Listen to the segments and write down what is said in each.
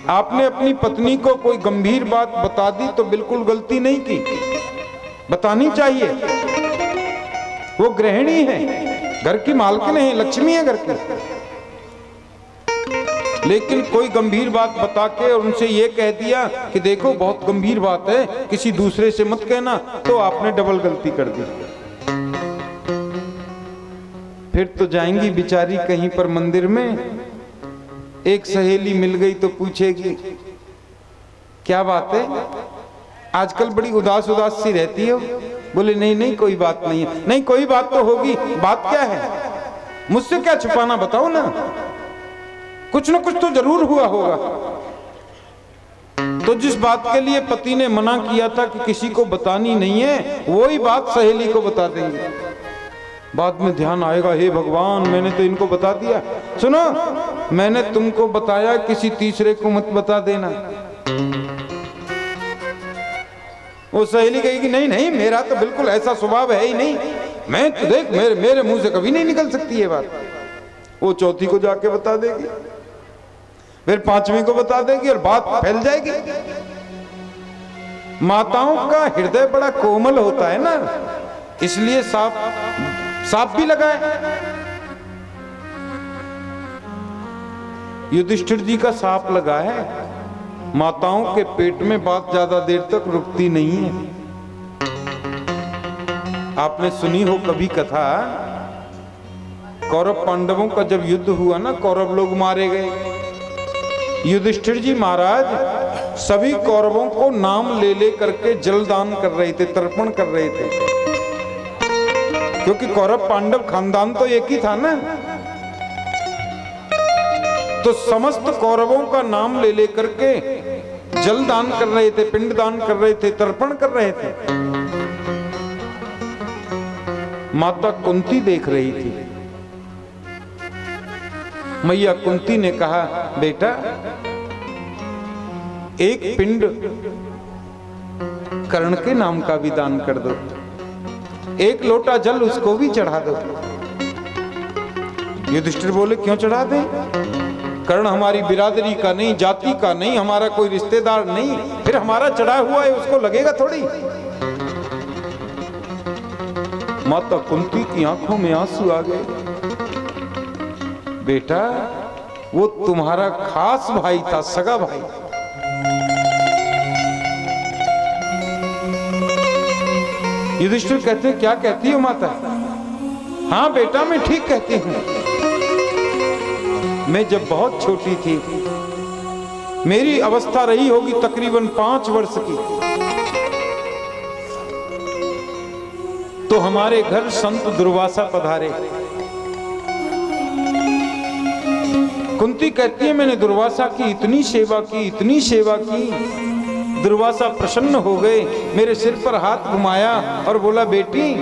आपने अपनी पत्नी को कोई गंभीर बात बता दी तो बिल्कुल गलती नहीं की, बतानी चाहिए। वो गृहिणी है, घर की मालकिन है, लक्ष्मी है घर की। लेकिन कोई गंभीर बात बता के और उनसे ये कह दिया कि देखो बहुत गंभीर बात है, किसी दूसरे से मत कहना, तो आपने डबल गलती कर दी। फिर तो जाएंगी बिचारी कहीं पर मंदिर में, एक सहेली मिल गई तो पूछेगी क्या बात है, आजकल बड़ी उदास उदास सी रहती हो। बोले नहीं नहीं कोई बात नहीं है। नहीं कोई बात तो होगी, बात क्या है, मुझसे क्या छुपाना, बताओ ना, कुछ ना कुछ तो जरूर हुआ होगा। तो जिस बात के लिए पति ने मना किया था कि किसी को बतानी नहीं है, वही बात सहेली को बता देंगे। बाद में ध्यान आएगा, हे भगवान मैंने तो इनको बता दिया। सुनो, मैंने तुमको बताया, किसी तीसरे को मत बता देना। वो सहेली कहेगी नहीं नहीं मेरा तो बिल्कुल ऐसा स्वभाव है ही नहीं, मैं तो देख मेरे मुंह से कभी नहीं निकल सकती ये बात। वो चौथी को जाके बता देगी, फिर पांचवी को बता देगी और बात फैल जाएगी। माताओं का हृदय बड़ा कोमल होता है ना, इसलिए सांप भी लगाए। युधिष्ठिर जी का सांप लगा है, माताओं के पेट में बात ज्यादा देर तक रुकती नहीं है। आपने सुनी हो कभी कथा, कौरव पांडवों का जब युद्ध हुआ ना, कौरव लोग मारे गए। युधिष्ठिर जी महाराज सभी कौरवों को नाम ले ले करके जलदान कर रहे थे, तर्पण कर रहे थे, क्योंकि कौरव पांडव खानदान तो एक ही था ना। तो समस्त कौरवों का नाम ले ले करके जलदान कर रहे थे, पिंडदान कर रहे थे, तर्पण कर रहे थे। माता कुंती देख रही थी। मैया कुंती ने कहा बेटा एक पिंड कर्ण के नाम का भी दान कर दो, एक लोटा जल उसको भी चढ़ा दो। युधिष्ठिर बोले क्यों चढ़ा दें, कर्ण हमारी बिरादरी का नहीं, जाति का नहीं, हमारा कोई रिश्तेदार नहीं, फिर हमारा चढ़ा हुआ है उसको लगेगा थोड़ी। माता कुंती की आंखों में आंसू आ गए। बेटा वो तुम्हारा खास भाई था, सगा भाई। युधिष्ठिर कहते क्या कहती हो माता? हाँ बेटा मैं ठीक कहती हूं। मैं जब बहुत छोटी थी, मेरी अवस्था रही होगी तकरीबन 5 वर्ष की, तो हमारे घर संत दुर्वासा पधारे। कुंती कहती है मैंने दुर्वासा की इतनी सेवा की, इतनी सेवा की, दुर्वासा प्रसन्न हो गए, मेरे सिर पर हाथ घुमाया और बोला बेटी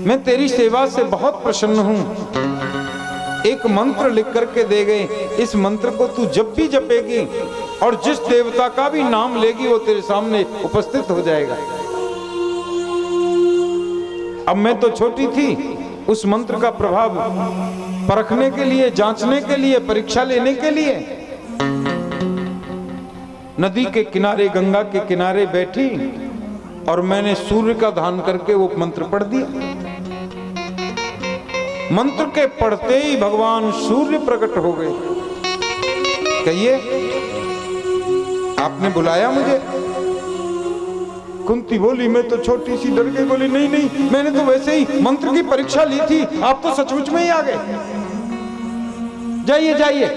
मैं तेरी सेवा से बहुत प्रसन्न हूं, एक मंत्र लिख करके दे गए, इस मंत्र को तू जब भी जपेगी और जिस देवता का भी नाम लेगी वो तेरे सामने उपस्थित हो जाएगा। अब मैं तो छोटी थी, उस मंत्र का प्रभाव परखने के लिए, जांचने के लिए, परीक्षा लेने के लिए नदी के किनारे, गंगा के किनारे बैठी और मैंने सूर्य का ध्यान करके वो मंत्र पढ़ दिया। मंत्र के पढ़ते ही भगवान सूर्य प्रकट हो गए। कहिए आपने बुलाया मुझे? कुंती बोली मैं तो छोटी सी डर गई, बोली नहीं नहीं मैंने तो वैसे ही मंत्र की परीक्षा ली थी, आप तो सचमुच में ही आ गए। जाइए जाइए।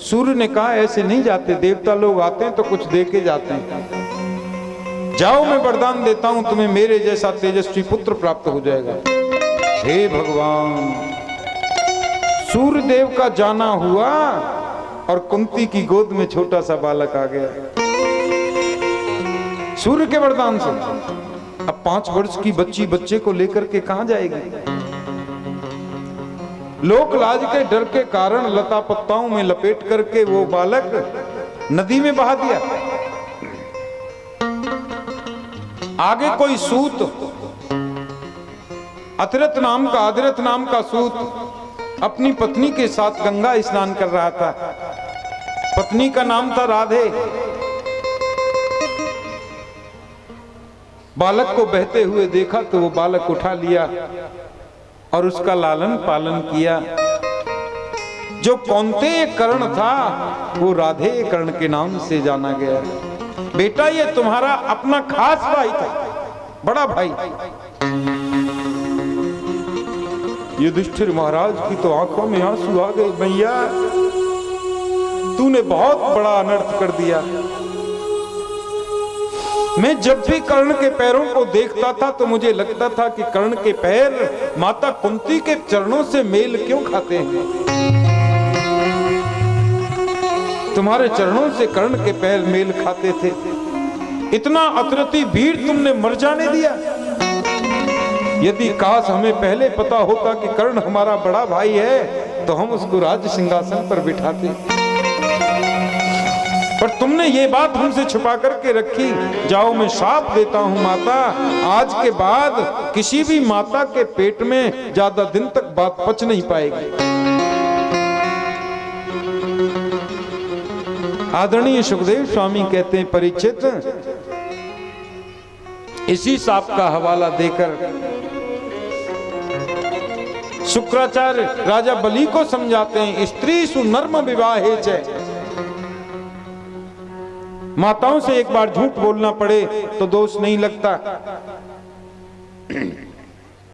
सूर्य ने कहा ऐसे नहीं जाते, देवता लोग आते हैं तो कुछ दे के जाते हैं। जाओ मैं वरदान देता हूं तुम्हें, मेरे जैसा तेजस्वी पुत्र प्राप्त हो जाएगा। हे भगवान, सूर्य देव का जाना हुआ और कुंती की गोद में छोटा सा बालक आ गया सूर्य के वरदान से। अब 5 वर्ष की बच्ची बच्चे को लेकर के कहां जाएगी? लोक लाज के डर के कारण लता पत्ताओं में लपेट करके वो बालक नदी में बहा दिया। आगे कोई सूत, अतिरथ नाम का सूत अपनी पत्नी के साथ गंगा स्नान कर रहा था। पत्नी का नाम था राधे। बालक को बहते हुए देखा तो वो बालक उठा लिया और उसका लालन पालन किया। जो कौंतेय कर्ण था वो राधे कर्ण के नाम से जाना गया। बेटा ये तुम्हारा अपना खास भाई था, बड़ा भाई। युधिष्ठिर महाराज की तो आंखों में आंसू आ गए। भैया तूने बहुत बड़ा अनर्थ कर दिया। मैं जब भी कर्ण के पैरों को देखता था तो मुझे लगता था कि कर्ण के पैर माता कुंती के चरणों से मेल क्यों खाते हैं। तुम्हारे चरणों से कर्ण के पैर मेल खाते थे। इतना अतरती भीड़ तुमने मर जाने दिया। यदि काश हमें पहले पता होता कि कर्ण हमारा बड़ा भाई है तो हम उसको राज सिंहासन पर बिठाते, पर तुमने ये बात हमसे छुपा करके रखी। जाओ मैं शाप देता हूं माता, आज के बाद किसी भी माता के पेट में ज्यादा दिन तक बात पच नहीं पाएगी। आदरणीय सुखदेव स्वामी कहते हैं, परीक्षित इसी शाप का हवाला देकर शुक्राचार्य राजा बलि को समझाते हैं, स्त्री सुनर्म विवाहे च। माताओं से एक बार झूठ बोलना पड़े तो दोष नहीं लगता।